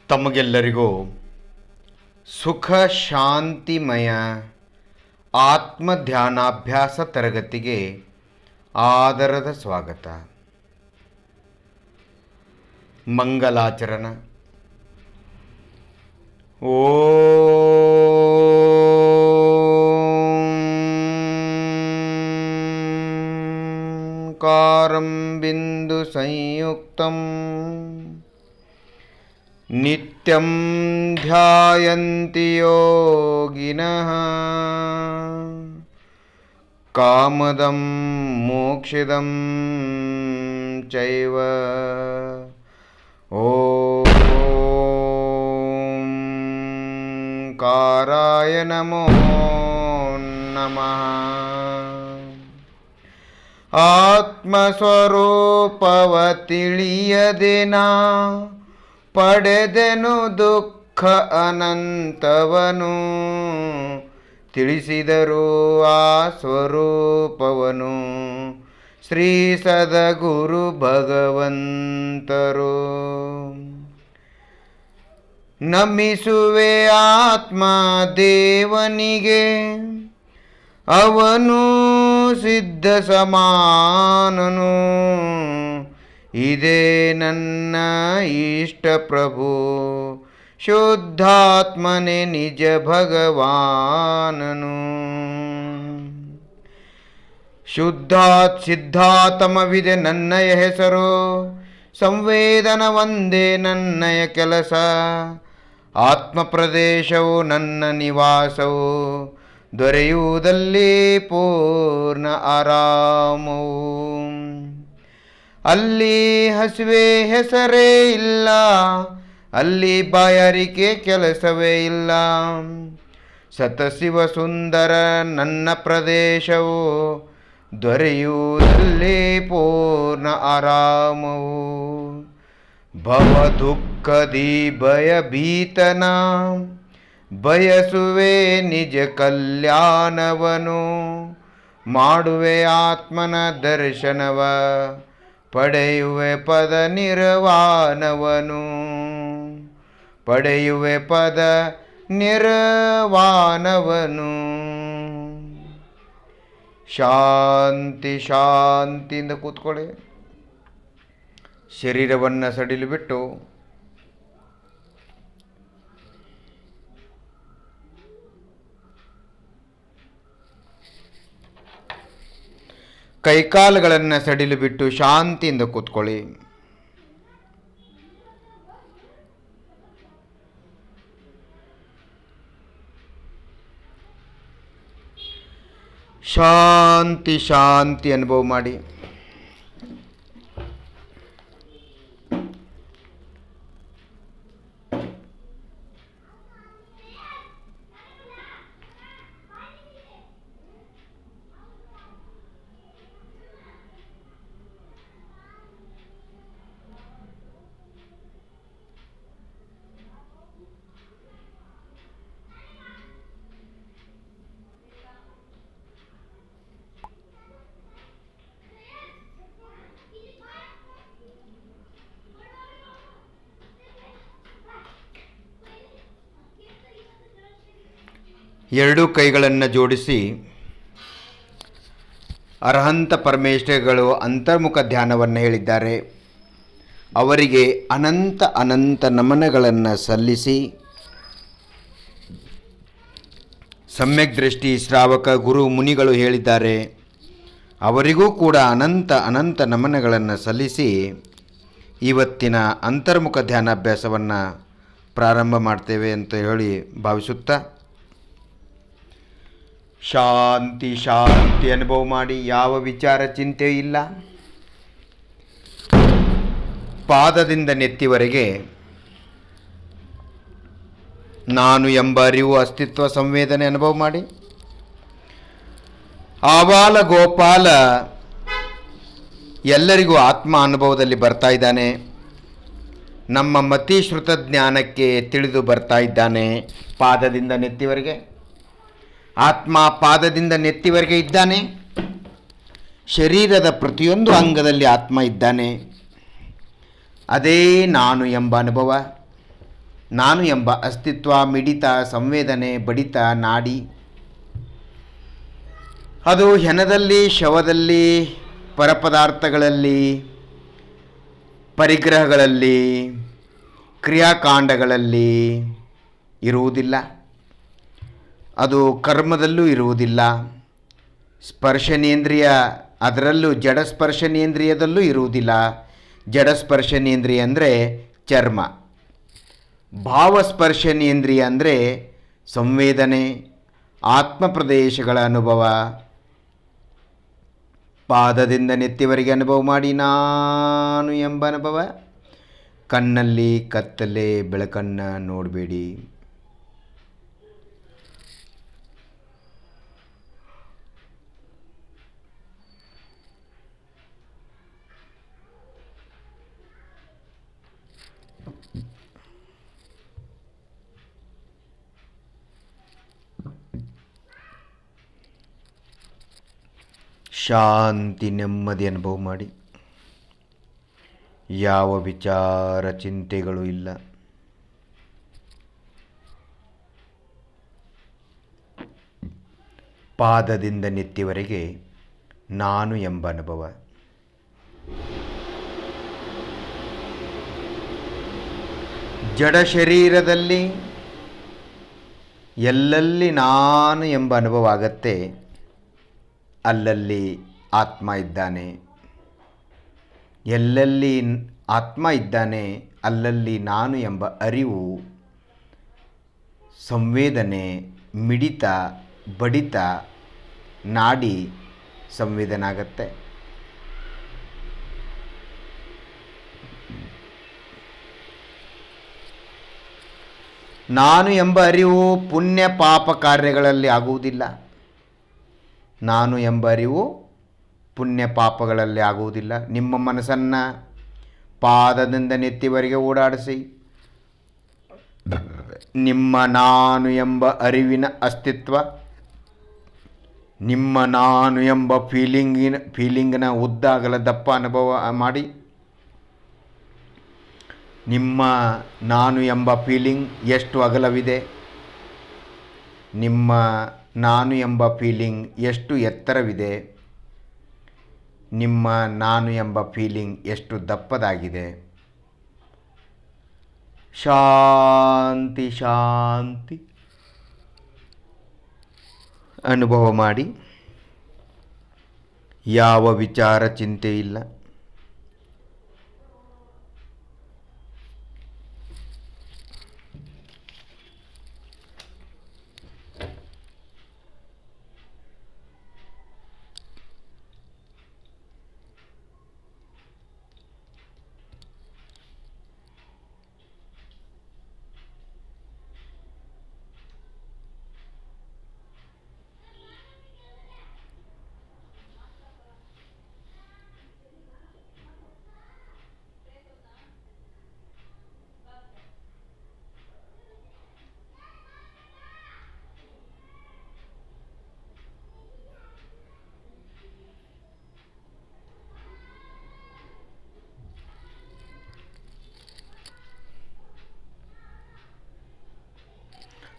ತಮಗೆಲ್ಲರಿಗೂ ಸುಖ ಶಾಂತಿಮಯ ಆತ್ಮಧ್ಯಾನಾಭ್ಯಾಸ ತರಗತಿಗೆ ಆದರದ ಸ್ವಾಗತ. ಮಂಗಲಾಚರಣ. ಓಂಕಾರಂ ಬಿಂದು ಸಂಯುಕ್ತಂ ನಿತ್ಯಂ ಧ್ಯಾಯಂತಿ ಯೋಗಿನಃ ಕಾಮದಂ ಮೋಕ್ಷದಂ ಚೈವ. ಓಂಕಾರಾಯ ನಮೋ ನಮಃ. ಆತ್ಮಸ್ವರೂಪವ ತಿಳಿಯದೆನಾ ಪಡೆದೆನು ದುಃಖ ಅನಂತವನು, ತಿಳಿಸಿದರು ಆ ಸ್ವರೂಪವನು ಶ್ರೀ ಸದ್ಗುರು ಭಗವಂತರು. ನಮಿಸುವೆ ಆತ್ಮ ದೇವನಿಗೆ, ಅವನು ಸಿದ್ಧ ಸಮಾನನು. ಇದೇ ನನ್ನ ಇಷ್ಟ ಪ್ರಭು, ಶುದ್ಧಾತ್ಮನೆ ನಿಜ ಭಗವಾನನು. ಸಿದ್ಧಾತಮವಿದೆ ನನ್ನಯ ಹೆಸರು, ಸಂವೇದನ ಒಂದೇ ನನ್ನಯ ಕೆಲಸ. ಆತ್ಮ ಪ್ರದೇಶವು ನನ್ನ ನಿವಾಸವು, ದೊರೆಯುವುದಲ್ಲಿ ಪೂರ್ಣ ಆರಾಮವು. ಅಲ್ಲಿ ಹಸಿವೆ ಹೆಸರೇ ಇಲ್ಲ, ಅಲ್ಲಿ ಬಾಯಾರಿಕೆ ಕೆಲಸವೇ ಇಲ್ಲ. ಸತಶಿವ ಸುಂದರ ನನ್ನ ಪ್ರದೇಶವು, ದೊರೆಯುವುದಲ್ಲಿ ಪೂರ್ಣ ಆರಾಮವು. ಭವ ದುಃಖದಿ ಭಯಭೀತನ, ಬಯಸುವೆ ನಿಜ ಕಲ್ಯಾಣವನು. ಮಾಡುವೆ ಆತ್ಮನ ದರ್ಶನವ, ಪಡೆಯುವೆ ಪದ ನಿರ್ವಾಣವನು. ಪಡೆಯುವೆ ಪದ ನಿರ್ವಾಣವನು. ಶಾಂತಿ ಶಾಂತಿಯಿಂದ ಕೂತ್ಕೊಳ್ಳಿ. ಶರೀರವನ್ನು ಸಡಿಲು ಬಿಟ್ಟು ಕೈಕಾಲುಗಳನ್ನು ಸಡಿಲು ಬಿಟ್ಟು ಶಾಂತಿಯಿಂದ ಕೂತ್ಕೊಳ್ಳಿ. ಶಾಂತಿ ಶಾಂತಿ ಅನುಭವ ಮಾಡಿ. ಎರಡೂ ಕೈಗಳನ್ನು ಜೋಡಿಸಿ ಅರ್ಹಂತ ಪರಮೇಶ್ವರಗಳು ಅಂತರ್ಮುಖ ಧ್ಯಾನವನ್ನು ಹೇಳಿದ್ದಾರೆ. ಅವರಿಗೆ ಅನಂತ ಅನಂತ ನಮನಗಳನ್ನು ಸಲ್ಲಿಸಿ, ಸಮ್ಯಕ್ ದೃಷ್ಟಿ ಶ್ರಾವಕ ಗುರು ಮುನಿಗಳು ಹೇಳಿದ್ದಾರೆ, ಅವರಿಗೂ ಕೂಡ ಅನಂತ ಅನಂತ ನಮನಗಳನ್ನು ಸಲ್ಲಿಸಿ ಇವತ್ತಿನ ಅಂತರ್ಮುಖ ಧ್ಯಾನಾಭ್ಯಾಸವನ್ನು ಪ್ರಾರಂಭ ಮಾಡ್ತೇವೆ ಅಂತ ಹೇಳಿ ಭಾವಿಸುತ್ತಾ ಶಾಂತಿ ಶಾಂತಿ ಅನುಭವ ಮಾಡಿ. ಯಾವ ವಿಚಾರ ಚಿಂತೆ ಇಲ್ಲ. ಪಾದದಿಂದ ನೆತ್ತಿವರೆಗೆ ನಾನು ಎಂಬ ಅರಿವು ಅಸ್ತಿತ್ವ ಸಂವೇದನೆ ಅನುಭವ ಮಾಡಿ. ಆವಾಲ ಗೋಪಾಲ ಎಲ್ಲರಿಗೂ ಆತ್ಮ ಅನುಭವದಲ್ಲಿ ಬರ್ತಾ ಇದ್ದಾನೆ. ನಮ್ಮ ಮತಿಶ್ರುತ ಜ್ಞಾನಕ್ಕೆ ತಿಳಿದು ಬರ್ತಾ ಇದ್ದಾನೆ. ಪಾದದಿಂದ ನೆತ್ತಿವರೆಗೆ ಆತ್ಮ ಪಾದದಿಂದ ನೆತ್ತಿವರೆಗೆ ಇದ್ದಾನೆ. ಶರೀರದ ಪ್ರತಿಯೊಂದು ಅಂಗದಲ್ಲಿ ಆತ್ಮ ಇದ್ದಾನೆ. ಅದೇ ನಾನು ಎಂಬ ಅನುಭವ. ನಾನು ಎಂಬ ಅಸ್ತಿತ್ವ, ಮಿಡಿತ, ಸಂವೇದನೆ, ಬಡಿತ, ನಾಡಿ. ಅದು ಹೆಣದಲ್ಲಿ, ಶವದಲ್ಲಿ, ಪರಪದಾರ್ಥಗಳಲ್ಲಿ, ಪರಿಗ್ರಹಗಳಲ್ಲಿ, ಕ್ರಿಯಾಕಾಂಡಗಳಲ್ಲಿ ಇರುವುದಿಲ್ಲ. ಅದು ಕರ್ಮದಲ್ಲೂ ಇರುವುದಿಲ್ಲ. ಸ್ಪರ್ಶನೇಂದ್ರಿಯ, ಅದರಲ್ಲೂ ಜಡಸ್ಪರ್ಶನೇಂದ್ರಿಯದಲ್ಲೂ ಇರುವುದಿಲ್ಲ. ಜಡಸ್ಪರ್ಶನೇಂದ್ರಿಯ ಅಂದರೆ ಚರ್ಮ. ಭಾವಸ್ಪರ್ಶನೇಂದ್ರಿಯ ಅಂದರೆ ಸಂವೇದನೆ, ಆತ್ಮ ಪ್ರದೇಶಗಳ ಅನುಭವ. ಪಾದದಿಂದ ನೆತ್ತಿವರೆಗೆ ಅನುಭವ ಮಾಡಿ ನಾನು ಎಂಬ ಅನುಭವ. ಕಣ್ಣಲ್ಲಿ ಕತ್ತಲೆ ಬೆಳಕನ್ನು ನೋಡಬೇಡಿ. ಶಾಂತಿ, ನೆಮ್ಮದಿ ಅನುಭವ ಮಾಡಿ. ಯಾವ ವಿಚಾರ ಚಿಂತೆಗಳು ಇಲ್ಲ. ಪಾದದಿಂದ ನೆತ್ತಿವರೆಗೆ ನಾನು ಎಂಬ ಅನುಭವ. ಜಡ ಶರೀರದಲ್ಲಿ ಎಲ್ಲೆಲ್ಲಿ ನಾನು ಎಂಬ ಅನುಭವ ಆಗತ್ತೆ, ಅಲ್ಲಲ್ಲಿ ಆತ್ಮ ಇದ್ದಾನೆ. ಎಲ್ಲೆಲ್ಲಿ ಆತ್ಮ ಇದ್ದಾನೆ ಅಲ್ಲಲ್ಲಿ ನಾನು ಎಂಬ ಅರಿವು, ಸಂವೇದನೆ, ಮಿಡಿತ, ಬಡಿತ, ನಾಡಿ ಸಂವೇದನೆ ಆಗತ್ತೆ. ನಾನು ಎಂಬ ಅರಿವು ಪುಣ್ಯ ಪಾಪ ಕಾರ್ಯಗಳಲ್ಲಿ ಆಗುವುದಿಲ್ಲ. ನಾನು ಎಂಬ ಅರಿವು ಪುಣ್ಯ ಪಾಪಗಳಲ್ಲಿ ಆಗುವುದಿಲ್ಲ. ನಿಮ್ಮ ಮನಸ್ಸನ್ನು ಪಾದದಿಂದ ನೆತ್ತಿವರೆಗೆ ಓಡಾಡಿಸಿ. ನಿಮ್ಮ ನಾನು ಎಂಬ ಅರಿವಿನ ಅಸ್ತಿತ್ವ, ನಿಮ್ಮ ನಾನು ಎಂಬ ಫೀಲಿಂಗಿನ ಉದ್ದ ಅಗಲ ದಪ್ಪ ಅನುಭವ ಮಾಡಿ. ನಿಮ್ಮ ನಾನು ಎಂಬ ಫೀಲಿಂಗ್ ಎಷ್ಟು ಅಗಲವಿದೆ, ನಿಮ್ಮ ನಾನು ಎಂಬ ಫೀಲಿಂಗ್ ಎಷ್ಟು ಎತ್ತರವಿದೆ, ನಿಮ್ಮ ನಾನು ಎಂಬ ಫೀಲಿಂಗ್ ಎಷ್ಟು ದಪ್ಪದಾಗಿದೆ. ಶಾಂತಿ ಶಾಂತಿ ಅನುಭವ ಮಾಡಿ. ಯಾವ ವಿಚಾರ ಚಿಂತೆ ಇಲ್ಲ.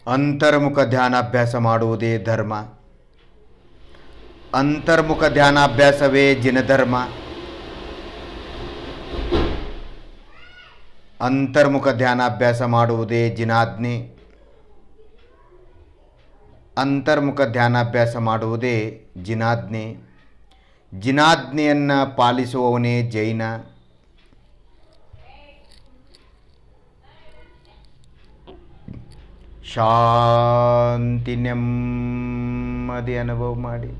ಅಂತರ್ಮುಖ ಧ್ಯಾನಾಭ್ಯಾಸ ಮಾಡುವುದೇ ಧರ್ಮ. ಅಂತರ್ಮುಖ ಧ್ಯಾನಾಭ್ಯಾಸವೇ ಜಿನಧರ್ಮ. ಅಂತರ್ಮುಖ ಧ್ಯಾನಾಭ್ಯಾಸ ಮಾಡುವುದೇ ಜಿನಾಜ್ಞೆ. ಅಂತರ್ಮುಖ ಧ್ಯಾನಾಭ್ಯಾಸ ಮಾಡುವುದೇ ಜಿನಾಜ್ಞೆ. ಜಿನಾಜ್ಞೆಯನ್ನು ಪಾಲಿಸುವವನೇ ಜೈನ. ಶಾಂತಿ ನೆಮ್ಮದಿ ಅನುಭವ ಮಾಡಿ.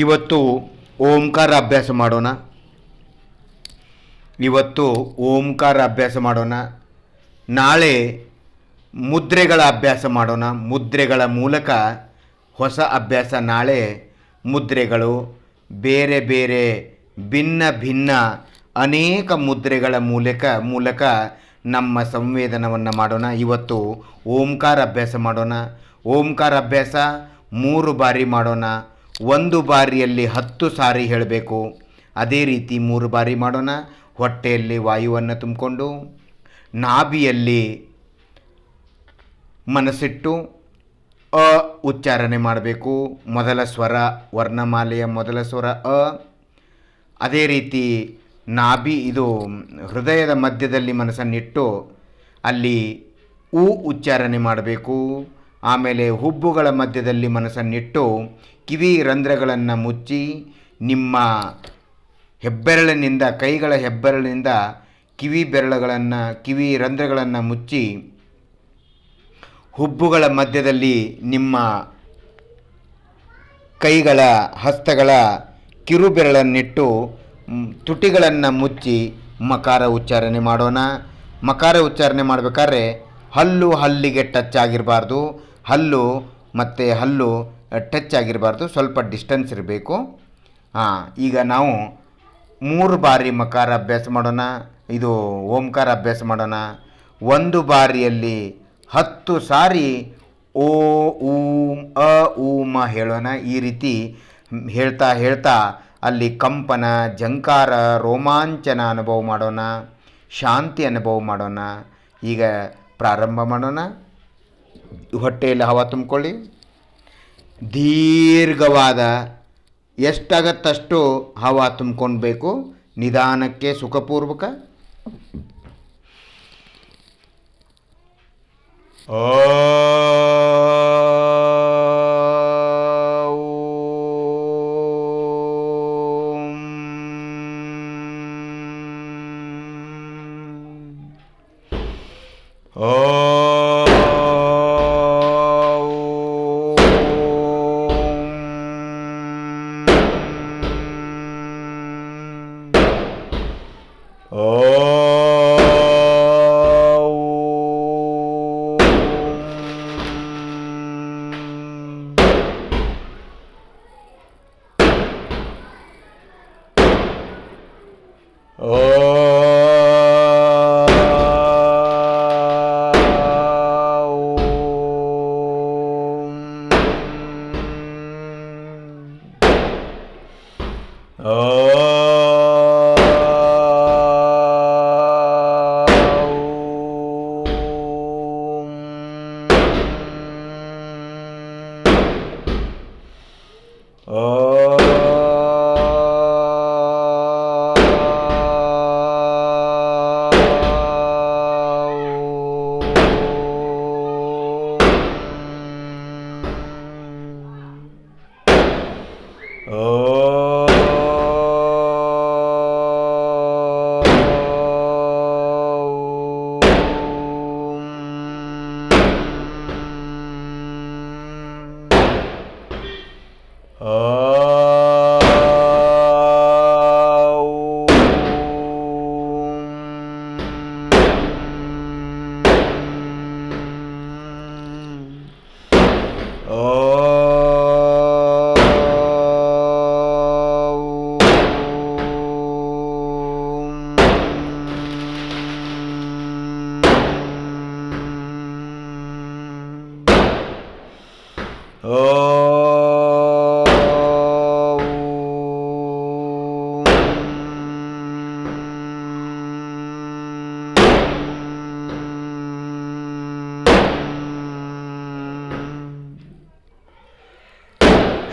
ಇವತ್ತು ಓಂಕಾರ ಅಭ್ಯಾಸ ಮಾಡೋಣ. ಇವತ್ತು ಓಂಕಾರ ಅಭ್ಯಾಸ ಮಾಡೋಣ. ನಾಳೆ ಮುದ್ರೆಗಳ ಅಭ್ಯಾಸ ಮಾಡೋಣ. ಮುದ್ರೆಗಳ ಮೂಲಕ ಹೊಸ ಅಭ್ಯಾಸ. ನಾಳೆ ಮುದ್ರೆಗಳು ಬೇರೆ ಬೇರೆ ಭಿನ್ನ ಭಿನ್ನ ಅನೇಕ ಮುದ್ರೆಗಳ ಮೂಲಕ ನಮ್ಮ ಸಂವೇದನವನ್ನು ಮಾಡೋಣ. ಇವತ್ತು ಓಂಕಾರ ಅಭ್ಯಾಸ ಮಾಡೋಣ. ಓಂಕಾರ ಅಭ್ಯಾಸ 3 ಬಾರಿ ಮಾಡೋಣ. 1 ಬಾರಿಯಲ್ಲಿ 10 ಸಾರಿ ಹೇಳಬೇಕು. ಅದೇ ರೀತಿ 3 ಬಾರಿ ಮಾಡೋಣ. ಹೊಟ್ಟೆಯಲ್ಲಿ ವಾಯುವನ್ನು ತುಂಬಿಕೊಂಡು ನಾಭಿಯಲ್ಲಿ ಮನಸ್ಸಿಟ್ಟು ಅ ಉಚ್ಚಾರಣೆ ಮಾಡಬೇಕು. ಮೊದಲ ಸ್ವರ, ವರ್ಣಮಾಲೆಯ ಮೊದಲ ಸ್ವರ ಅ. ಅದೇ ರೀತಿ ಇದು ಹೃದಯದ ಮಧ್ಯದಲ್ಲಿ ಮನಸ್ಸನ್ನಿಟ್ಟು ಅಲ್ಲಿ ಉ ಉಚ್ಚಾರಣೆ ಮಾಡಬೇಕು. ಆಮೇಲೆ ಹುಬ್ಬುಗಳ ಮಧ್ಯದಲ್ಲಿ ಮನಸ್ಸನ್ನಿಟ್ಟು ಕಿವಿ ರಂಧ್ರಗಳನ್ನು ಮುಚ್ಚಿ ನಿಮ್ಮ ಹೆಬ್ಬೆರಳಿನಿಂದ, ಕೈಗಳ ಹೆಬ್ಬೆರಳಿನಿಂದ ಕಿವಿ ರಂಧ್ರಗಳನ್ನು ಮುಚ್ಚಿ ಹುಬ್ಬುಗಳ ಮಧ್ಯದಲ್ಲಿ ನಿಮ್ಮ ಕೈಗಳ ಹಸ್ತಗಳ ಕಿರುಬೆರಳನ್ನಿಟ್ಟು ತುಟಿಗಳನ್ನು ಮುಚ್ಚಿ ಮಕಾರ ಉಚ್ಚಾರಣೆ ಮಾಡೋಣ. ಮಕಾರ ಉಚ್ಚಾರಣೆ ಮಾಡಬೇಕಾದ್ರೆ ಹಲ್ಲಿಗೆ ಟಚ್ ಆಗಿರಬಾರ್ದು, ಹಲ್ಲು ಮತ್ತು ಹಲ್ಲು ಟಚ್ ಆಗಿರಬಾರ್ದು, ಸ್ವಲ್ಪ ಡಿಸ್ಟೆನ್ಸ್ ಇರಬೇಕು. ಈಗ ನಾವು 3 ಬಾರಿ ಮಕಾರ ಅಭ್ಯಾಸ ಮಾಡೋಣ. ಇದು ಓಂಕಾರ ಅಭ್ಯಾಸ ಮಾಡೋಣ. 1 ಬಾರಿಯಲ್ಲಿ 10 ಸಾರಿ ಓ ಊಂ ಅ ಊಮ ಹೇಳೋಣ. ಈ ರೀತಿ ಹೇಳ್ತಾ ಹೇಳ್ತಾ ಅಲ್ಲಿ ಕಂಪನ, ಝಂಕಾರ, ರೋಮಾಂಚನ ಅನುಭವ ಮಾಡೋಣ, ಶಾಂತಿ ಅನುಭವ ಮಾಡೋಣ. ಈಗ ಪ್ರಾರಂಭ ಮಾಡೋಣ. ಹೊಟ್ಟೆಯಲ್ಲಿ ಹವಾ ತುಂಬಿಕೊಳ್ಳಿ. ದೀರ್ಘವಾದ ಎಷ್ಟಾಗತ್ತಷ್ಟು ಹವಾ ತುಂಬಿಕೊಳ್ಬೇಕು. ನಿಧಾನಕ್ಕೆ, ಸುಖಪೂರ್ವಕ.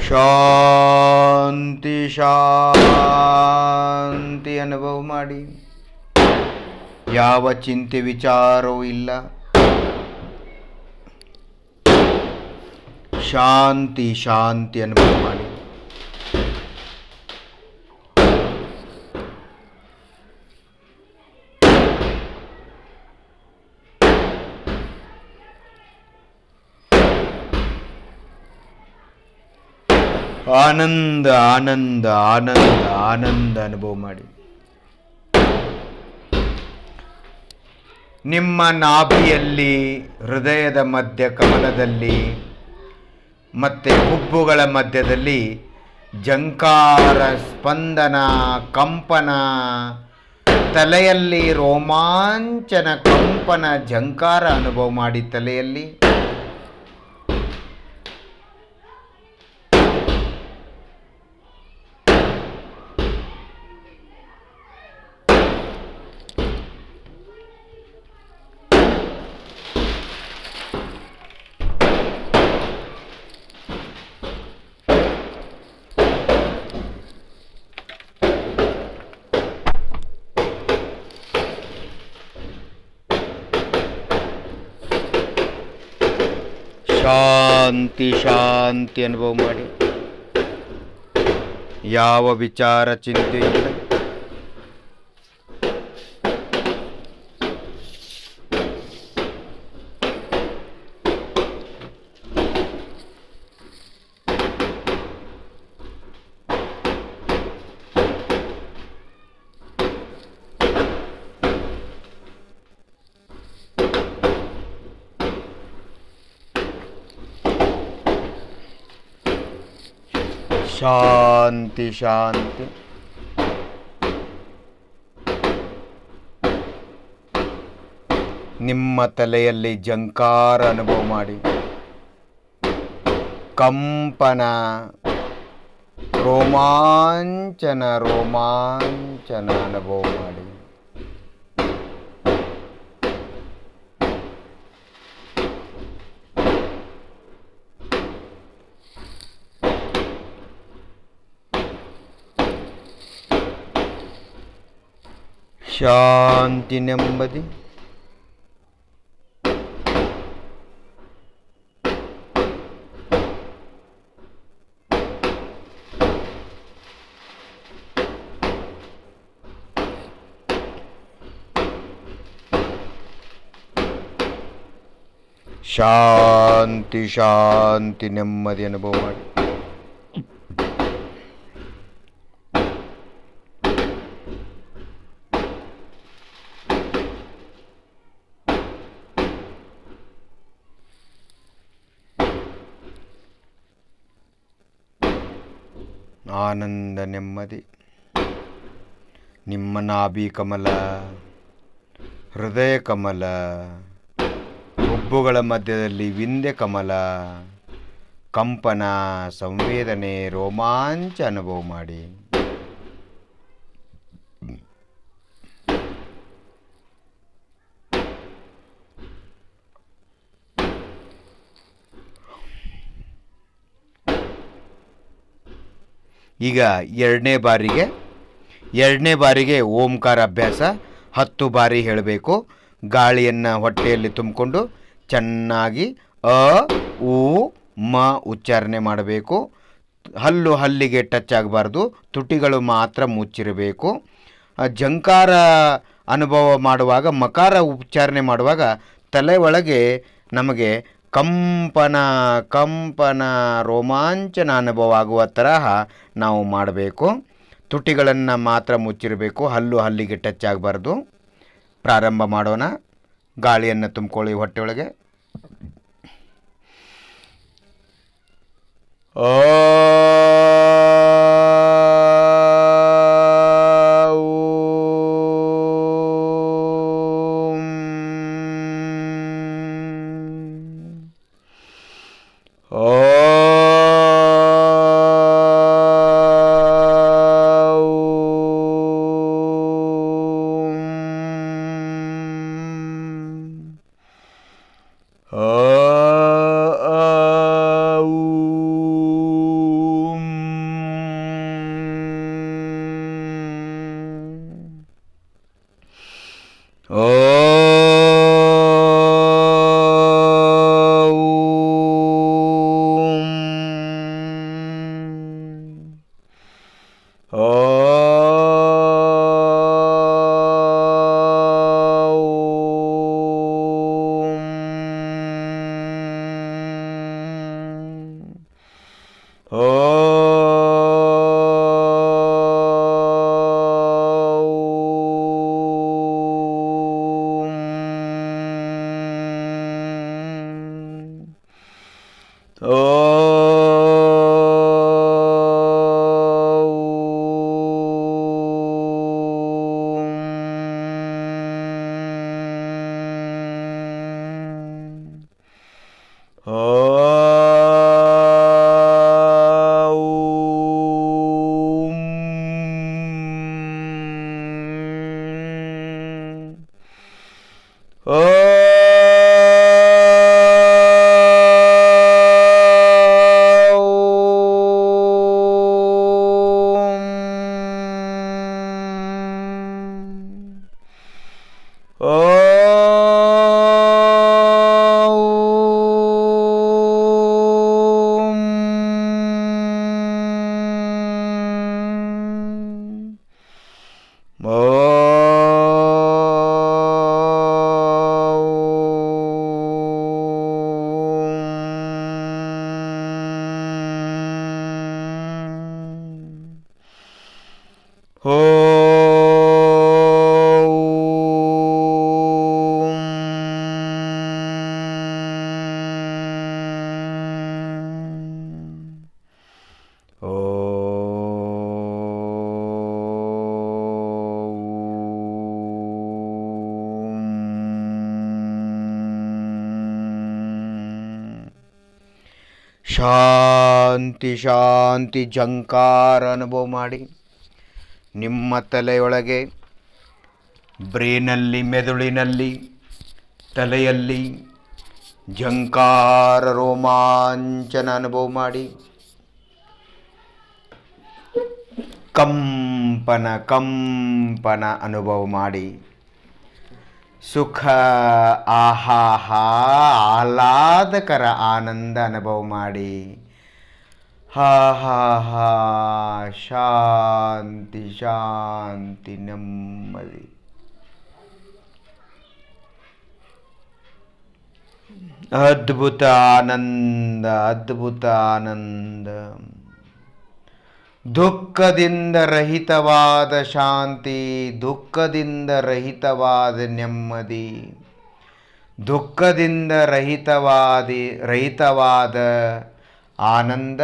ಶಾಂತಿ ಶಾಂತಿ ಅನುಭವ ಮಾಡಿ. ಯಾವ ಚಿಂತೆ ವಿಚಾರವೂ ಇಲ್ಲ. ಶಾಂತಿ ಶಾಂತಿ ಅನುಭವ ಮಾಡಿ. ಆನಂದ ಆನಂದ ಆನಂದ ಆನಂದ ಅನುಭವ ಮಾಡಿ. ನಿಮ್ಮ ನಾಭಿಯಲ್ಲಿ, ಹೃದಯದ ಮಧ್ಯ ಕಮಲದಲ್ಲಿ ಮತ್ತು ಹುಬ್ಬುಗಳ ಮಧ್ಯದಲ್ಲಿ ಝಂಕಾರ, ಸ್ಪಂದನ, ಕಂಪನ, ತಲೆಯಲ್ಲಿ ರೋಮಾಂಚನ, ಕಂಪನ, ಝಂಕಾರ ಅನುಭವ ಮಾಡಿ. ತಲೆಯಲ್ಲಿ ಶಾಂತಿ ಶಾಂತಿ ಅನುಭವ ಮಾಡಿ. ಯಾವ ವಿಚಾರ ಚಿಂತೆ ಇಲ್ಲ. ಶಾಂತಿ ಶಾಂತಿ. ನಿಮ್ಮ ತಲೆಯಲ್ಲಿ ಜಂಕಾರ ಅನುಭವ ಮಾಡಿ. ಕಂಪನ, ರೋಮಾಂಚನ ರೋಮಾಂಚನ ಅನುಭವ ಮಾಡಿ. ಶಾಂತಿ ನೆಮ್ಮದಿ. ಶಾಂತಿ ಶಾಂತಿ ನೆಮ್ಮದಿ ಅನುಭವ ಮಾಡಿ. ಆನಂದ ನೆಮ್ಮದಿ. ನಿಮ್ಮ ನಾಭಿ ಕಮಲ, ಹೃದಯ ಕಮಲ, ಹುಬ್ಬುಗಳ ಮಧ್ಯದಲ್ಲಿ ವಿಂಧ್ಯ ಕಮಲ, ಕಂಪನ, ಸಂವೇದನೆ, ರೋಮಾಂಚ ಅನುಭವ ಮಾಡಿ. ಈಗ ಎರಡನೇ ಬಾರಿಗೆ ಓಂಕಾರ ಅಭ್ಯಾಸ 10 ಬಾರಿ ಹೇಳಬೇಕು. ಗಾಳಿಯನ್ನು ಹೊಟ್ಟೆಯಲ್ಲಿ ತುಂಬಿಕೊಂಡು ಚೆನ್ನಾಗಿ ಅ ಉ ಮ ಉಚ್ಚಾರಣೆ ಮಾಡಬೇಕು. ಹಲ್ಲಿಗೆ ಟಚ್ ಆಗಬಾರ್ದು, ತುಟಿಗಳು ಮಾತ್ರ ಮುಚ್ಚಿರಬೇಕು. ಜಂಕಾರ ಅನುಭವ ಮಾಡುವಾಗ, ಮಕಾರ ಉಚ್ಚಾರಣೆ ಮಾಡುವಾಗ ತಲೆ ಒಳಗೆ ನಮಗೆ ಕಂಪನ ರೋಮಾಂಚನ ಅನುಭವ ಆಗುವ ತರಹ ನಾವು ಮಾಡಬೇಕು. ತುಟಿಗಳನ್ನು ಮಾತ್ರ ಮುಚ್ಚಿರಬೇಕು, ಹಲ್ಲಿಗೆ ಟಚ್ ಆಗಬಾರ್ದು. ಪ್ರಾರಂಭ ಮಾಡೋಣ. ಗಾಳಿಯನ್ನು ತುಂಬಿಕೊಳ್ಳಿ ಹೊಟ್ಟೆಯೊಳಗೆ. ಓಂ. ಶಾಂತಿ ಶಾಂತಿ ಝಂಕಾರ ಅನುಭವ ಮಾಡಿ. ನಿಮ್ಮ ತಲೆಯೊಳಗೆ, ಬ್ರೇನಲ್ಲಿ, ಮೆದುಳಿನಲ್ಲಿ, ತಲೆಯಲ್ಲಿ ಝಂಕಾರ ರೋಮಾಂಚನ ಅನುಭವ ಮಾಡಿ. ಕಂಪನ ಕಂಪನ ಅನುಭವ ಮಾಡಿ. ಸುಖ, ಆಹಾಹಾ, ಆಹ್ಲಾದಕರ ಆನಂದ ಅನುಭವ ಮಾಡಿ. ಹಾ ಹಾ ಹಾ, ಶಾಂತಿ ಶಾಂತಿ ನೆಮ್ಮದಿ. ಅದ್ಭುತ ಆನಂದ, ಅದ್ಭುತ ಆನಂದ. ದುಃಖದಿಂದ ರಹಿತವಾದ ಶಾಂತಿ, ದುಃಖದಿಂದ ರಹಿತವಾದ ನೆಮ್ಮದಿ, ದುಃಖದಿಂದ ರಹಿತವಾದ ಆನಂದ.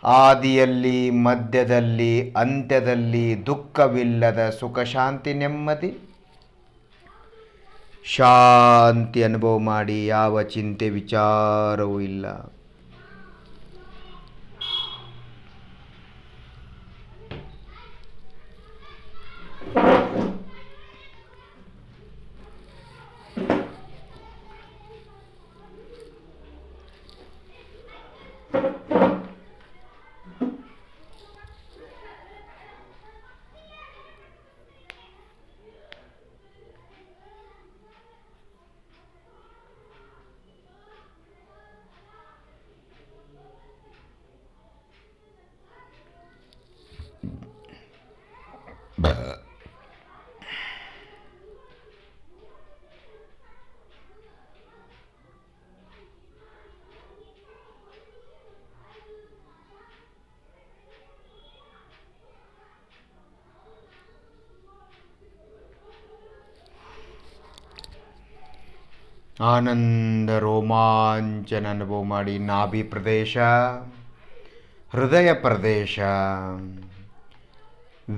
ಆದಿಯಲ್ಲಿ, ಮಧ್ಯದಲ್ಲಿ, ಅಂತ್ಯದಲ್ಲಿ ದುಃಖವಿಲ್ಲದ ಸುಖ, ಶಾಂತಿ, ನೆಮ್ಮದಿ, ಶಾಂತಿ ಅನುಭವ ಮಾಡಿ. ಯಾವ ಚಿಂತೆ ವಿಚಾರವೂ ಇಲ್ಲ. ಆನಂದ ರೋಮಾಂಚನ ಅನುಭವ ಮಾಡಿ. ನಾಭಿ ಪ್ರದೇಶ, ಹೃದಯ ಪ್ರದೇಶ,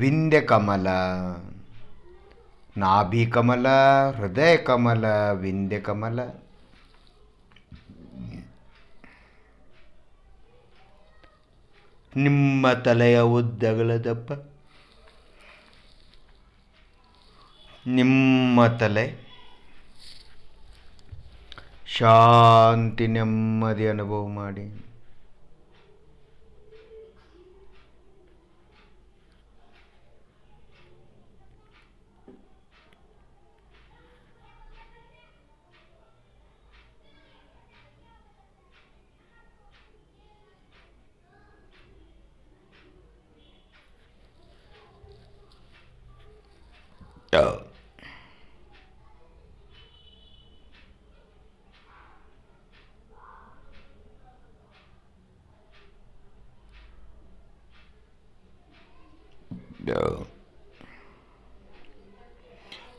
ವಿಂಧ್ಯ ಕಮಲ, ನಾಭಿ ಕಮಲ, ಹೃದಯ ಕಮಲ, ವಿಂಧ್ಯ ಕಮಲ. ನಿಮ್ಮ ತಲೆಯ ಉದ್ದಗಳ ದಪ್ಪ, ನಿಮ್ಮ ತಲೆ ಶಾಂತಿ ನೆಮ್ಮದಿ ಅನುಭವ ಮಾಡಿ.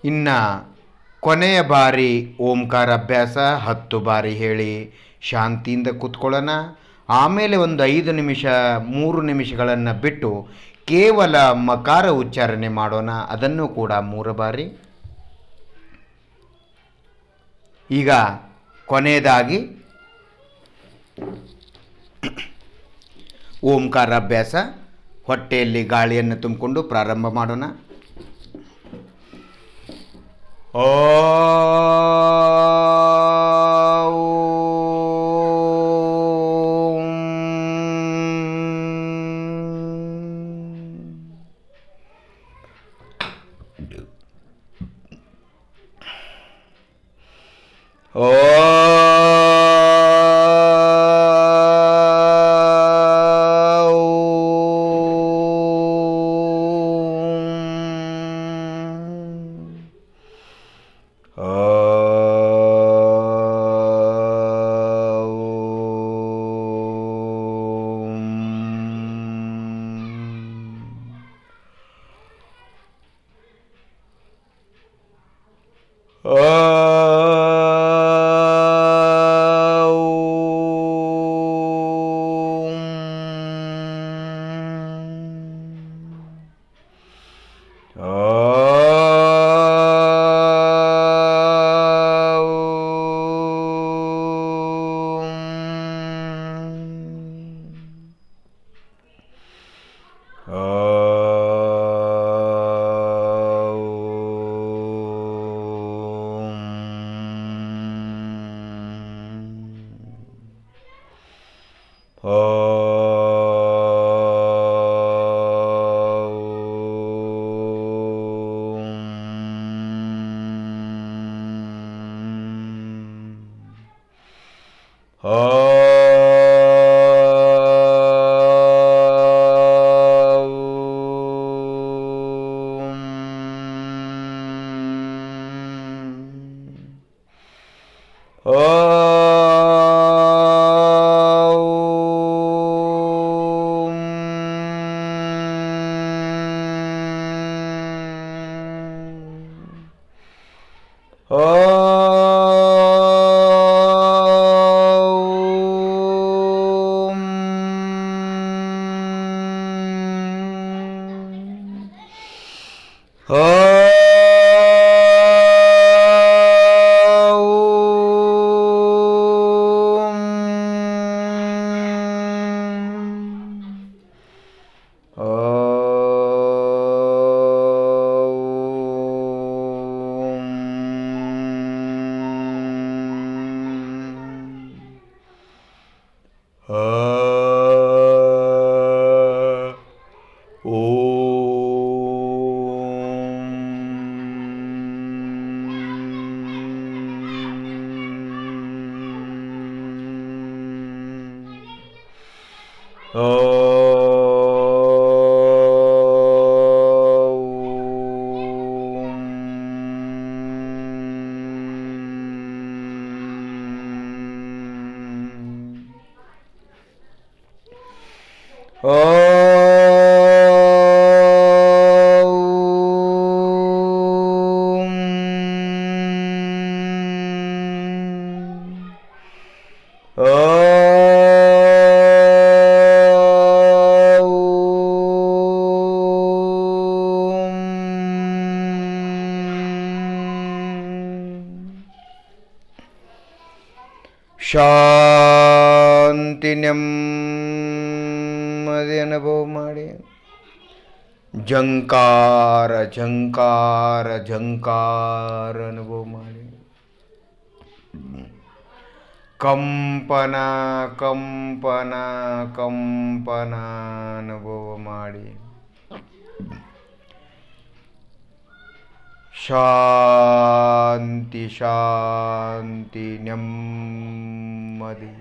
ಇನ್ನು ಕೊನೆಯ ಬಾರಿ ಓಂಕಾರ ಅಭ್ಯಾಸ 10 ಬಾರಿ ಹೇಳಿ ಶಾಂತಿಯಿಂದ ಕೂತ್ಕೊಳ್ಳೋಣ. ಆಮೇಲೆ ಒಂದು 5 ನಿಮಿಷ 3 ನಿಮಿಷಗಳನ್ನು ಬಿಟ್ಟು ಕೇವಲ ಮಕಾರ ಉಚ್ಚಾರಣೆ ಮಾಡೋಣ. ಅದನ್ನು ಕೂಡ 3 ಬಾರಿ. ಈಗ ಕೊನೆಯದಾಗಿ ಓಂಕಾರ ಅಭ್ಯಾಸ. ಹೊಟ್ಟೆಯಲ್ಲಿ ಗಾಳಿಯನ್ನು ತುಂಬಿಕೊಂಡು ಪ್ರಾರಂಭ ಮಾಡೋಣ. ಓ ಓ ಶಾಂತಿ ನೆಮ್ಮದಿ ಅನುಭವ ಮಾಡಿ. ಝಂಕಾರ ಝಂಕಾರ ಝಂಕಾರ ಅನುಭವ ಮಾಡಿ. ಕಂಪನ ಕಂಪನ ಕಂಪನ ಅನುಭವ ಮಾಡಿ. ಶಾಂತಿ ಶಾಂತಿ ನೆಮ್ಮದಿ.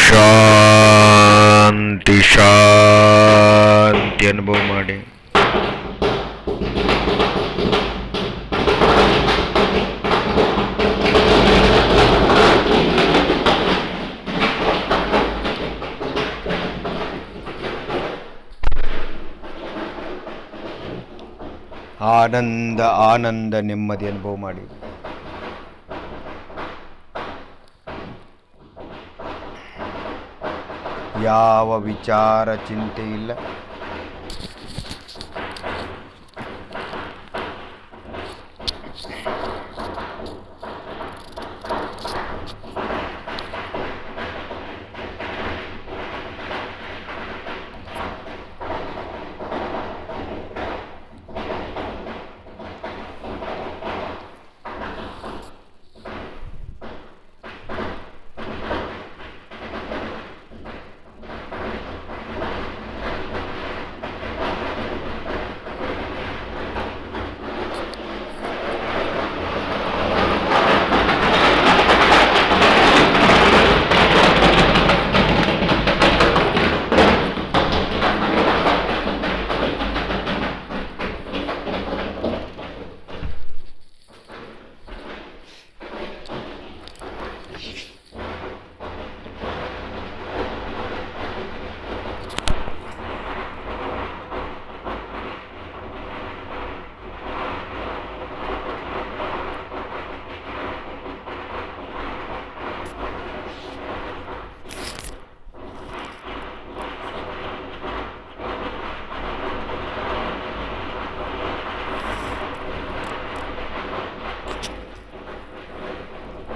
ಶಾಂತಿ ಶಾಂತಿ ಅನುಭವ ಮಾಡಿ. ಆನಂದ ಆನಂದ ನೆಮ್ಮದಿ ಅನುಭವ ಮಾಡಿ. ಯಾವ ವಿಚಾರ ಚಿಂತೆ ಇಲ್ಲ.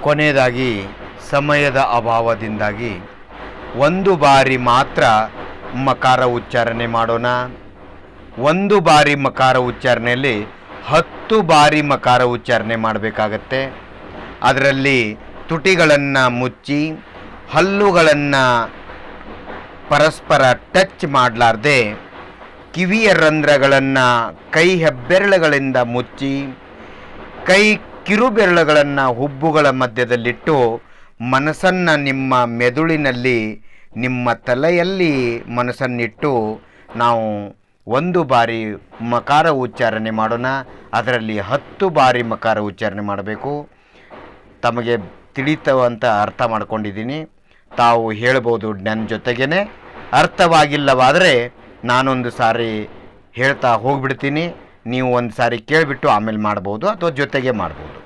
ಕೊನೆಯದಾಗಿ ಸಮಯದ ಅಭಾವದಿಂದಾಗಿ ಒಂದು ಬಾರಿ ಮಾತ್ರ ಮಕಾರ ಉಚ್ಚಾರಣೆ ಮಾಡೋಣ. ಒಂದು ಬಾರಿ ಮಕಾರ ಉಚ್ಚಾರಣೆಯಲ್ಲಿ 10 ಬಾರಿ ಮಕಾರ ಉಚ್ಚಾರಣೆ ಮಾಡಬೇಕಾಗತ್ತೆ. ಅದರಲ್ಲಿ ತುಟಿಗಳನ್ನು ಮುಚ್ಚಿ ಹಲ್ಲುಗಳನ್ನು ಪರಸ್ಪರ ಟಚ್ ಮಾಡಲಾರ್ದೆ ಕಿವಿಯ ರಂಧ್ರಗಳನ್ನು ಕೈ ಹೆಬ್ಬೆರಳುಗಳಿಂದ ಮುಚ್ಚಿ ಕೈ ಕಿರುಬೆರಳುಗಳನ್ನು ಹುಬ್ಬುಗಳ ಮಧ್ಯದಲ್ಲಿಟ್ಟು ಮನಸ್ಸನ್ನು ನಿಮ್ಮ ಮೆದುಳಿನಲ್ಲಿ ನಿಮ್ಮ ತಲೆಯಲ್ಲಿ ಮನಸ್ಸನ್ನಿಟ್ಟು ನಾವು ಒಂದು ಬಾರಿ ಮಕಾರ ಉಚ್ಚಾರಣೆ ಮಾಡೋಣ. ಅದರಲ್ಲಿ 10 ಬಾರಿ ಮಕಾರ ಉಚ್ಚಾರಣೆ ಮಾಡಬೇಕು. ತಮಗೆ ತಿಳಿತವಂತ ಅರ್ಥ ಮಾಡ್ಕೊಂಡಿದ್ದೀನಿ. ತಾವು ಹೇಳ್ಬೋದು ನನ್ನ ಜೊತೆಗೇ. ಅರ್ಥವಾಗಿಲ್ಲವಾದರೆ ನಾನೊಂದು ಸಾರಿ ಹೇಳ್ತಾ ಹೋಗ್ಬಿಡ್ತೀನಿ. ನೀವು ಒಂದು ಸಾರಿ ಕೇಳಿಬಿಟ್ಟು ಆಮೇಲೆ ಮಾಡ್ಬೋದು ಅಥವಾ ಜೊತೆಗೆ ಮಾಡ್ಬೋದು.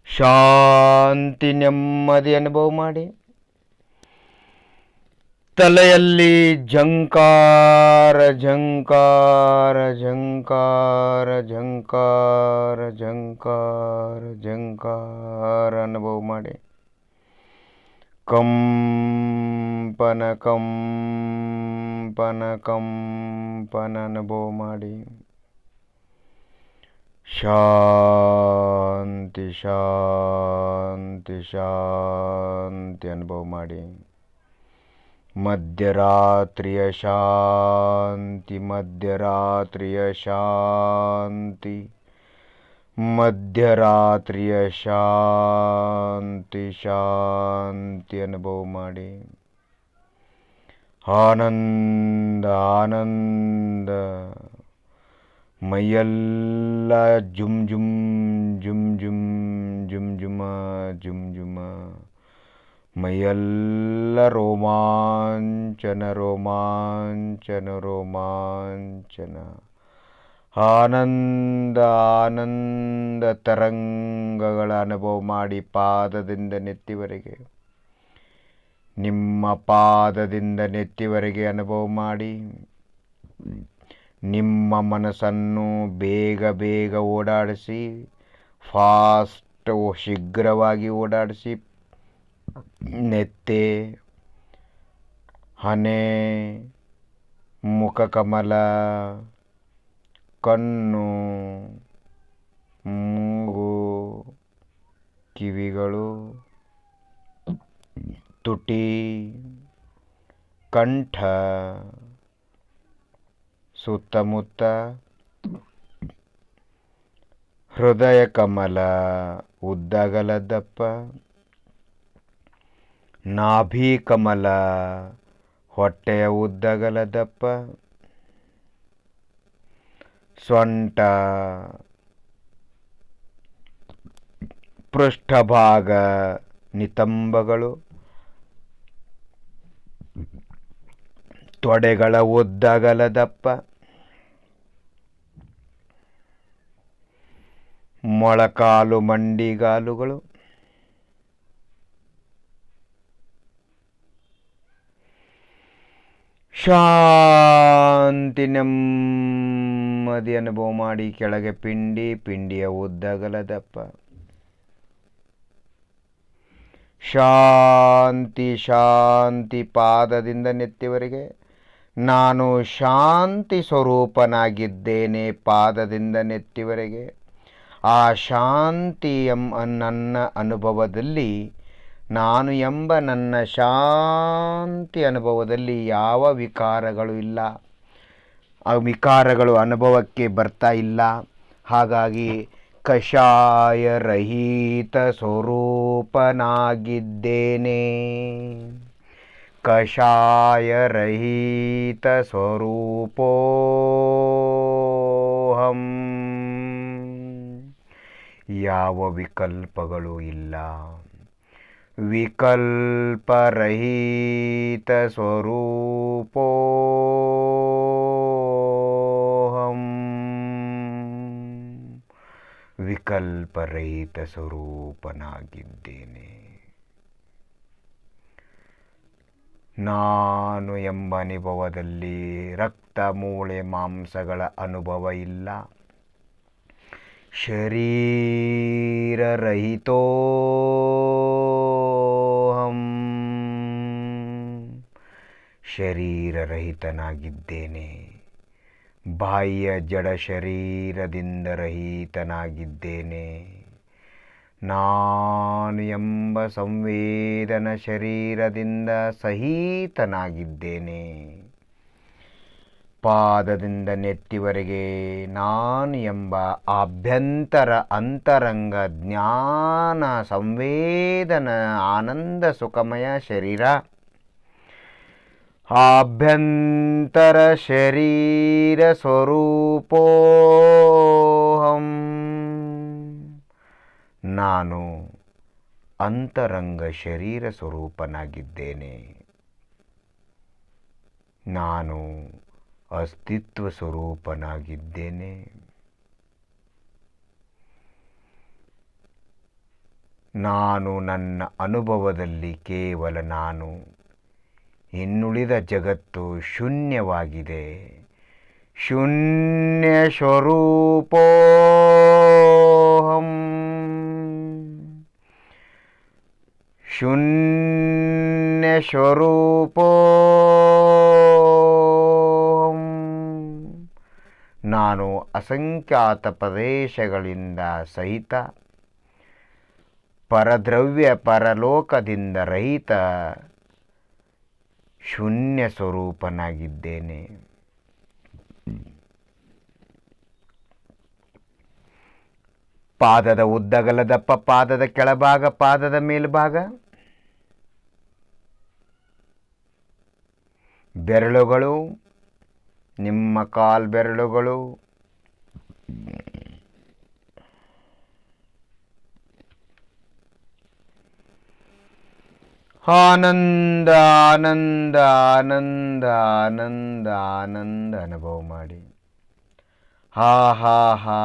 ಶಾಂತಿ ನೆಮ್ಮದಿ ಅನುಭವ ಮಾಡಿ. ತಲೆಯಲ್ಲಿ ಝಂಕಾರ ಝಂಕಾರ ಝಂಕಾರ ಝಂಕಾರ ಝಂಕಾರ ಝಂಕಾರ ಅನುಭವ ಮಾಡಿ. ಕಂಪನ ಕಂಪನ ಕಂಪನ ಅನುಭವ ಮಾಡಿ. ಶಾಂತಿ ಶಾಂತಿ ಶಾಂತಿ ಅನುಭವ ಮಾಡಿ. ಮಧ್ಯರಾತ್ರಿಯ ಶಾಂತಿ ಮಧ್ಯರಾತ್ರಿಯ ಶಾಂತಿ ಮಧ್ಯರಾತ್ರಿಯ ಶಾಂತಿ ಶಾಂತಿ ಅನುಭವ ಮಾಡಿ. ಆನಂದ ಆನಂದ, ಮೈಯೆಲ್ಲ ಜುಮ್ ಜುಮ್ ಜುಮ್ ಜುಮ್ ಜುಮ್ ಜುಮ ಜುಮ್ ಜುಮ, ಮೈಯೆಲ್ಲ ರೋಮಾಂಚನ ರೋಮಾಂಚನ ರೋಮಾಂಚನ. ಆನಂದ ಆನಂದ ತರಂಗಗಳ ಅನುಭವ ಮಾಡಿ. ಪಾದದಿಂದ ನೆತ್ತಿವರೆಗೆ, ನಿಮ್ಮ ಪಾದದಿಂದ ನೆತ್ತಿವರೆಗೆ ಅನುಭವ ಮಾಡಿ. ನಿಮ್ಮ ಮನಸ್ಸನ್ನು ಬೇಗ ಬೇಗ ಓಡಾಡಿಸಿ, ಫಾಸ್ಟ್ ಶೀಘ್ರವಾಗಿ ಓಡಾಡಿಸಿ. ನೆತ್ತೆ, ಹಣೆ, ಮುಖಕಮಲ, ಕಣ್ಣು, ಮೂಗು, ಕಿವಿಗಳು, ತುಟಿ, ಕಂಠ, ಸುತ್ತಮುತ್ತ, ಹೃದಯ ಕಮಲ, ಉದ್ದಗಲ ದಪ್ಪ, ನಾಭಿ ಕಮಲ, ಹೊಟ್ಟೆಯ ಉದ್ದಗಲ ದಪ್ಪ, ಸೊಂಟ, ಪೃಷ್ಠಭಾಗ, ನಿತಂಬಗಳು, ತೊಡೆಗಳ ಉದ್ದಗಲ ದಪ್ಪ, ಮೊಳಕಾಲು ಮಂಡಿಗಾಲುಗಳು, ಶಾಂತಿ ನೆಮ್ಮದಿ ಅನುಭವ ಮಾಡಿ. ಕೆಳಗೆ ಪಿಂಡಿ, ಪಿಂಡಿಯ ಉದ್ದಗಲ ದಪ್ಪ, ಶಾಂತಿ ಶಾಂತಿ. ಪಾದದಿಂದ ನೆತ್ತಿವರೆಗೆ ನಾನು ಶಾಂತಿ ಸ್ವರೂಪನಾಗಿದ್ದೇನೆ. ಪಾದದಿಂದ ನೆತ್ತಿವರೆಗೆ ಆ ಶಾಂತಿ ನನ್ನ ಅನುಭವದಲ್ಲಿ, ನಾನು ಎಂಬ ನನ್ನ ಶಾಂತಿ ಅನುಭವದಲ್ಲಿ ಯಾವ ವಿಕಾರಗಳು ಇಲ್ಲ. ಆ ವಿಕಾರಗಳು ಅನುಭವಕ್ಕೆ ಬರ್ತಾ ಇಲ್ಲ. ಹಾಗಾಗಿ ಕಷಾಯ ರಹಿತ ಸ್ವರೂಪನಾಗಿದ್ದೇನೆ. ಕಷಾಯ ರಹಿತ ಸ್ವರೂಪೋಹಂ. ಯಾವ ವಿಕಲ್ಪಗಳು ಇಲ್ಲ. ವಿಕಲ್ಪರಹಿತ ಸ್ವರೂಪೋಹಂ. ವಿಕಲ್ಪರಹಿತ ಸ್ವರೂಪನಾಗಿದ್ದೇನೆ. ನಾನು ಎಂಬ ಅನುಭವದಲ್ಲಿ ರಕ್ತ ಮೂಳೆ ಮಾಂಸಗಳ ಅನುಭವ ಇಲ್ಲ. ಶರೀರರಹಿತೋಹಂ. ಶರೀರರಹಿತನಾಗಿದ್ದೇನೆ. ಬಾಹ್ಯ ಜಡ ಶರೀರದಿಂದ ರಹಿತನಾಗಿದ್ದೇನೆ. ನಾನು ಎಂಬ ಸಂವೇದನ ಶರೀರದಿಂದ ಸಹಿತನಾಗಿದ್ದೇನೆ. ಪಾದದಿಂದ ನೆತ್ತಿವರೆಗೆ ನಾನು ಎಂಬ ಆಭ್ಯಂತರ ಅಂತರಂಗ ಜ್ಞಾನ ಸಂವೇದನ ಆನಂದ ಸುಖಮಯ ಶರೀರ, ಆಭ್ಯಂತರ ಶರೀರ ಸ್ವರೂಪೋಹಂ. ನಾನು ಅಂತರಂಗ ಶರೀರ ಸ್ವರೂಪನಾಗಿದ್ದೇನೆ. ನಾನು ಅಸ್ತಿತ್ವ ಸ್ವರೂಪನಾಗಿದ್ದೇನೆ. ನಾನು ನನ್ನ ಅನುಭವದಲ್ಲಿ ಕೇವಲ ನಾನು. ಇನ್ನುಳಿದ ಜಗತ್ತು ಶೂನ್ಯವಾಗಿದೆ. ಶೂನ್ಯ ಸ್ವರೂಪೋಹಂ. ಶೂನ್ಯ ಸ್ವರೂಪೋಹಂ. ನಾನು ಅಸಂಖ್ಯಾತ ಪ್ರದೇಶಗಳಿಂದ ಸಹಿತ, ಪರದ್ರವ್ಯ ಪರಲೋಕದಿಂದ ರಹಿತ ಶೂನ್ಯ ಸ್ವರೂಪನಾಗಿದ್ದೇನೆ. ಪಾದದ ಉದ್ದಗಲ ದಪ್ಪ, ಪಾದದ ಕೆಳಭಾಗ, ಪಾದದ ಮೇಲ್ಭಾಗ, ಬೆರಳುಗಳು, ನಿಮ್ಮ ಕಾಲ್ ಬೆರಳುಗಳು, ಆನಂದ ಆನಂದ ಆನಂದ ಆನಂದ ಆನಂದ ಅನುಭವ ಮಾಡಿ. ಹಾ ಹಾ ಹಾ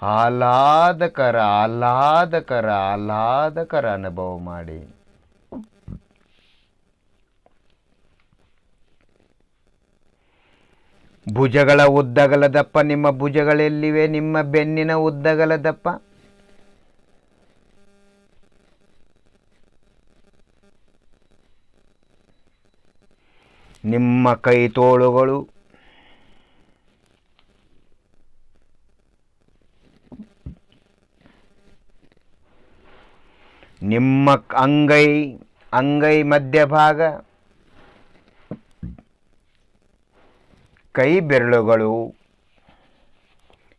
ಆಹ್ಲಾದಕರ ಆಹ್ಲಾದಕರ ಆಹ್ಲಾದಕರ ಅನುಭವ ಮಾಡಿ. ಭುಜಗಳ ಉದ್ದಗಲ ದಪ್ಪ, ನಿಮ್ಮ ಭುಜಗಳೆಲ್ಲಿವೆ? ನಿಮ್ಮ ಬೆನ್ನಿನ ಉದ್ದಗಲ ದಪ್ಪ, ನಿಮ್ಮ ಕೈ ತೋಳುಗಳು, ನಿಮ್ಮ ಅಂಗೈ ಮಧ್ಯಭಾಗ, ಕೈ ಬೆರಳುಗಳು.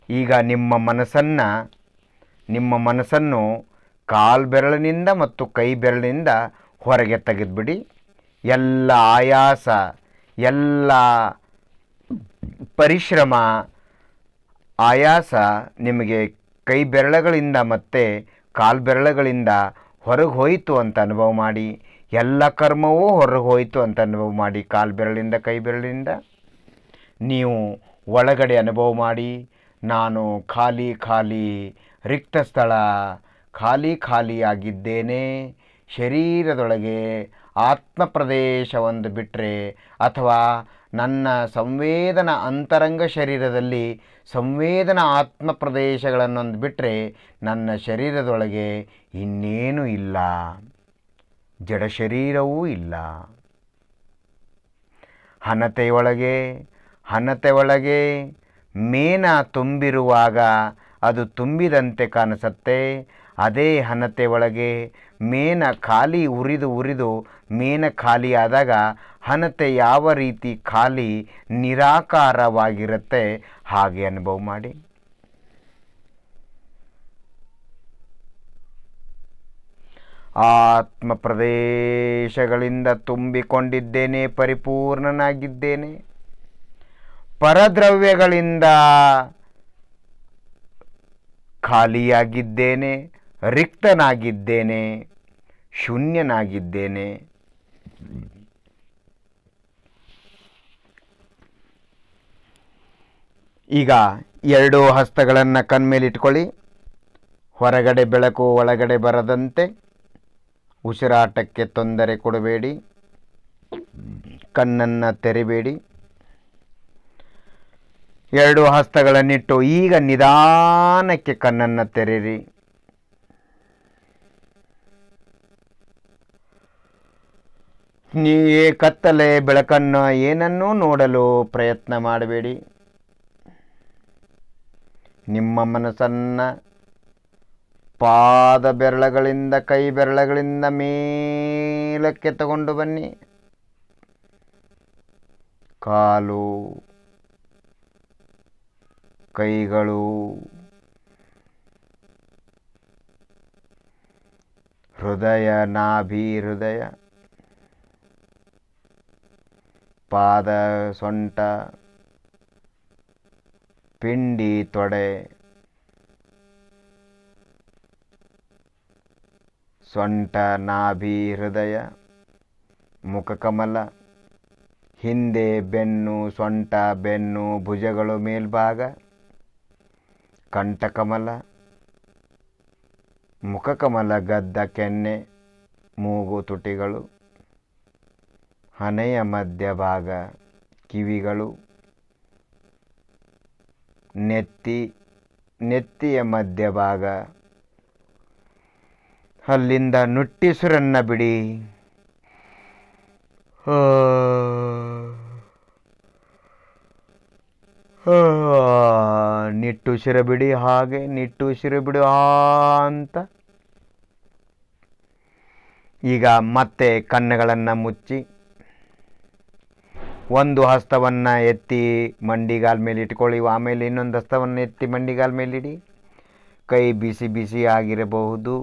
ಈಗ ನಿಮ್ಮ ಮನಸ್ಸನ್ನು ಕಾಲು ಬೆರಳಿನಿಂದ ಮತ್ತು ಕೈ ಬೆರಳಿನಿಂದ ಹೊರಗೆ ತೆಗೆದುಬಿಡಿ. ಎಲ್ಲ ಆಯಾಸ, ಎಲ್ಲ ಪರಿಶ್ರಮ, ಆಯಾಸ ನಿಮಗೆ ಕೈ ಬೆರಳುಗಳಿಂದ ಮತ್ತು ಕಾಲು ಬೆರಳುಗಳಿಂದ ಹೊರಗೆ ಹೋಯಿತು ಅಂತ ಅನುಭವ ಮಾಡಿ. ಎಲ್ಲ ಕರ್ಮವೂ ಹೊರಗೆ ಹೋಯಿತು ಅಂತ ಅನುಭವ ಮಾಡಿ. ಕಾಲು ಬೆರಳಿಂದ, ಕೈ ಬೆರಳಿಂದ ನೀವು ಒಳಗಡೆ ಅನುಭವ ಮಾಡಿ. ನಾನು ಖಾಲಿ ಖಾಲಿ ರಿಕ್ತ ಸ್ಥಳ, ಖಾಲಿ ಖಾಲಿಯಾಗಿದ್ದೇನೆ. ಶರೀರದೊಳಗೆ ಆತ್ಮ ಪ್ರದೇಶವೊಂದು ಬಿಟ್ಟರೆ, ಅಥವಾ ನನ್ನ ಸಂವೇದನಾ ಅಂತರಂಗ ಶರೀರದಲ್ಲಿ ಸಂವೇದನಾ ಆತ್ಮ ಪ್ರದೇಶಗಳನ್ನೊಂದು ಬಿಟ್ಟರೆ ನನ್ನ ಶರೀರದೊಳಗೆ ಇನ್ನೇನೂ ಇಲ್ಲ, ಜಡ ಶರೀರವೂ ಇಲ್ಲ. ಹಣತೆ ಒಳಗೆ ಮೇನ ತುಂಬಿರುವಾಗ ಅದು ತುಂಬಿದಂತೆ ಕಾಣಿಸುತ್ತೆ. ಅದೇ ಹಣತೆ ಒಳಗೆ ಮೇನ ಖಾಲಿ ಉರಿದು ಮೇನ ಖಾಲಿ ಆದಾಗ ಹಣತೆ ಯಾವ ರೀತಿ ಖಾಲಿ ನಿರಾಕಾರವಾಗಿರುತ್ತೆ ಹಾಗೆ ಅನುಭವ ಮಾಡಿ. ಆತ್ಮ ಪ್ರದೇಶಗಳಿಂದ ತುಂಬಿಕೊಂಡಿದ್ದೇನೆ, ಪರಿಪೂರ್ಣನಾಗಿದ್ದೇನೆ. ಪರದ್ರವ್ಯಗಳಿಂದ ಖಾಲಿಯಾಗಿದ್ದೇನೆ, ರಿಕ್ತನಾಗಿದ್ದೇನೆ, ಶೂನ್ಯನಾಗಿದ್ದೇನೆ. ಈಗ ಎರಡೂ ಹಸ್ತಗಳನ್ನು ಕಣ್ಮೇಲಿಟ್ಕೊಳ್ಳಿ. ಹೊರಗಡೆ ಬೆಳಕು ಒಳಗಡೆ ಬರದಂತೆ ಉಸಿರಾಟಕ್ಕೆ ತೊಂದರೆ ಕೊಡಬೇಡಿ. ಕಣ್ಣನ್ನು ತೆರಿಬೇಡಿ. ಎರಡು ಹಸ್ತಗಳನ್ನಿಟ್ಟು ಈಗ ನಿಧಾನಕ್ಕೆ ಕಣ್ಣನ್ನು ತೆರೆಯಿರಿ. ನೀವೇ ಕತ್ತಲೆ ಬೆಳಕನ್ನು ಏನನ್ನೂ ನೋಡಲು ಪ್ರಯತ್ನ ಮಾಡಬೇಡಿ. ನಿಮ್ಮ ಮನಸ್ಸನ್ನು ಪಾದ ಬೆರಳುಗಳಿಂದ, ಕೈ ಬೆರಳುಗಳಿಂದ ಮೇಲಕ್ಕೆ ತಗೊಂಡು ಬನ್ನಿ. ಕಾಲು, ಕೈಗಳು, ಹೃದಯ, ನಾಭಿ ಹೃದಯ, ಪಾದ, ಸೊಂಟ, ಪಿಂಡಿ, ತೊಡೆ, ಸೊಂಟ, ನಾಭಿ ಹೃದಯ, ಮುಖಕಮಲ, ಹಿಂದೆ ಬೆನ್ನು, ಸೊಂಟ, ಬೆನ್ನು, ಭುಜಗಳು ಮೇಲ್ಭಾಗ, ಕಂಠಕಮಲ, ಮುಖಕಮಲ, ಗದ್ದ, ಕೆನ್ನೆ, ಮೂಗು, ತುಟಿಗಳು, ಹಣೆಯ ಮಧ್ಯಭಾಗ, ಕಿವಿಗಳು, ನೆತ್ತಿಯ ಮಧ್ಯಭಾಗ. ಅಲ್ಲಿಂದ ನುಟ್ಟಿಸುರನ್ನು ಬಿಡಿ. ನಿಟ್ಟುಸಿರು ಬಿಡಿ. ಹಾಗೆ ನಿಟ್ಟುಸಿರು ಬಿಡು ಅಂತ. ಈಗ ಮತ್ತೆ ಕಣ್ಣುಗಳನ್ನು ಮುಚ್ಚಿ ಒಂದು ಹಸ್ತವನ್ನು ಎತ್ತಿ ಮಂಡಿಗಾಲ ಮೇಲೆ ಇಟ್ಕೊಳ್ಳಿ. ಆಮೇಲೆ ಇನ್ನೊಂದು ಹಸ್ತವನ್ನು ಎತ್ತಿ ಮಂಡಿಗಾಲ ಮೇಲಿಡಿ. ಕೈ ಬಿಸಿ ಬಿಸಿ ಆಗಿರಬಹುದು,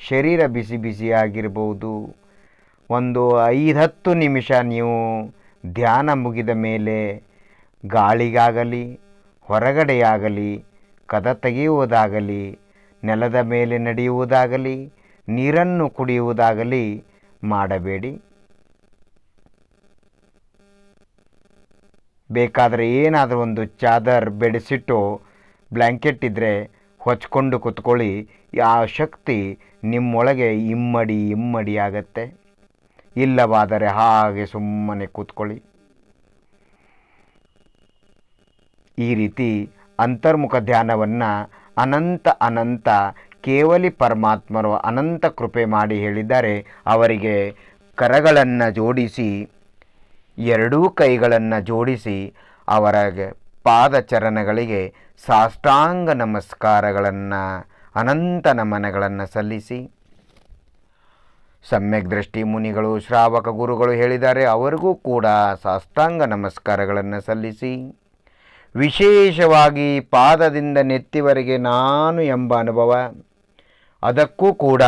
ಶರೀರ ಬಿಸಿ ಬಿಸಿ ಆಗಿರಬಹುದು. ಒಂದು 5-10 ನಿಮಿಷ ನೀವು ಧ್ಯಾನ ಮುಗಿದ ಮೇಲೆ ಗಾಳಿಗಾಗಲಿ, ಹೊರಗಡೆಯಾಗಲಿ, ಕದ ತೆಗೆಯುವುದಾಗಲಿ, ನೆಲದ ಮೇಲೆ ನಡೆಯುವುದಾಗಲಿ, ನೀರನ್ನು ಕುಡಿಯುವುದಾಗಲಿ ಮಾಡಬೇಡಿ. ಬೇಕಾದರೆ ಏನಾದರೂ ಒಂದು ಚಾದರ್, ಬೆಡ್ಶೀಟು, ಬ್ಲ್ಯಾಂಕೆಟ್ ಇದ್ದರೆ ಹೊಚ್ಕೊಂಡು ಕೂತ್ಕೊಳ್ಳಿ. ಆ ಶಕ್ತಿ ನಿಮ್ಮೊಳಗೆ ಇಮ್ಮಡಿ ಆಗತ್ತೆ. ಇಲ್ಲವಾದರೆ ಹಾಗೆ ಸುಮ್ಮನೆ ಕೂತ್ಕೊಳ್ಳಿ. ಈ ರೀತಿ ಅಂತರ್ಮುಖ ಧ್ಯಾನವನ್ನು ಅನಂತ ಕೇವಲಿ ಪರಮಾತ್ಮರು ಅನಂತ ಕೃಪೆ ಮಾಡಿ ಹೇಳಿದ್ದಾರೆ. ಅವರಿಗೆ ಕರಗಳನ್ನು ಜೋಡಿಸಿ, ಎರಡೂ ಕೈಗಳನ್ನು ಜೋಡಿಸಿ, ಅವರ ಪಾದಚರಣಗಳಿಗೆ ಸಾಷ್ಟಾಂಗ ನಮಸ್ಕಾರಗಳನ್ನು, ಅನಂತ ನಮನಗಳನ್ನು ಸಲ್ಲಿಸಿ, ಸಮ್ಯಕ್ ದೃಷ್ಟಿ ಮುನಿಗಳು, ಶ್ರಾವಕ ಗುರುಗಳು ಹೇಳಿದ್ದಾರೆ, ಅವರಿಗೂ ಕೂಡ ಸಾಷ್ಟಾಂಗ ನಮಸ್ಕಾರಗಳನ್ನು ಸಲ್ಲಿಸಿ, ವಿಶೇಷವಾಗಿ ಪಾದದಿಂದ ನೆತ್ತಿವರೆಗೆ ನಾನು ಎಂಬ ಅನುಭವ, ಅದಕ್ಕೂ ಕೂಡ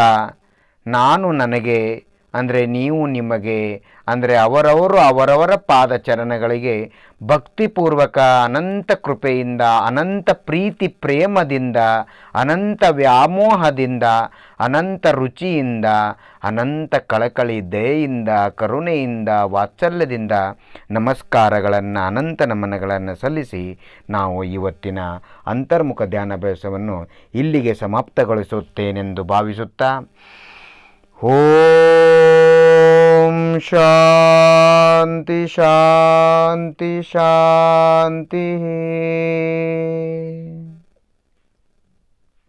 ನಾನು ನನಗೆ ಅಂದರೆ ನೀವು ನಿಮಗೆ ಅಂದರೆ ಅವರವರು ಅವರವರ ಪಾದಚರಣಗಳಿಗೆ ಭಕ್ತಿಪೂರ್ವಕ ಅನಂತ ಕೃಪೆಯಿಂದ, ಅನಂತ ಪ್ರೀತಿ ಪ್ರೇಮದಿಂದ, ಅನಂತ ವ್ಯಾಮೋಹದಿಂದ, ಅನಂತ ರುಚಿಯಿಂದ, ಅನಂತ ಕಳಕಳಿ ದಯೆಯಿಂದ, ಕರುಣೆಯಿಂದ, ವಾತ್ಸಲ್ಯದಿಂದ ನಮಸ್ಕಾರಗಳನ್ನು, ಅನಂತ ನಮನಗಳನ್ನು ಸಲ್ಲಿಸಿ ನಾವು ಇವತ್ತಿನ ಅಂತರ್ಮುಖ ಧ್ಯಾನಾಭ್ಯಾಸವನ್ನು ಇಲ್ಲಿಗೆ ಸಮಾಪ್ತಗೊಳಿಸುತ್ತೇನೆಂದು ಭಾವಿಸುತ್ತಾ, ಓಂ ಶಾಂತಿ ಶಾಂತಿ ಶಾಂತಿ.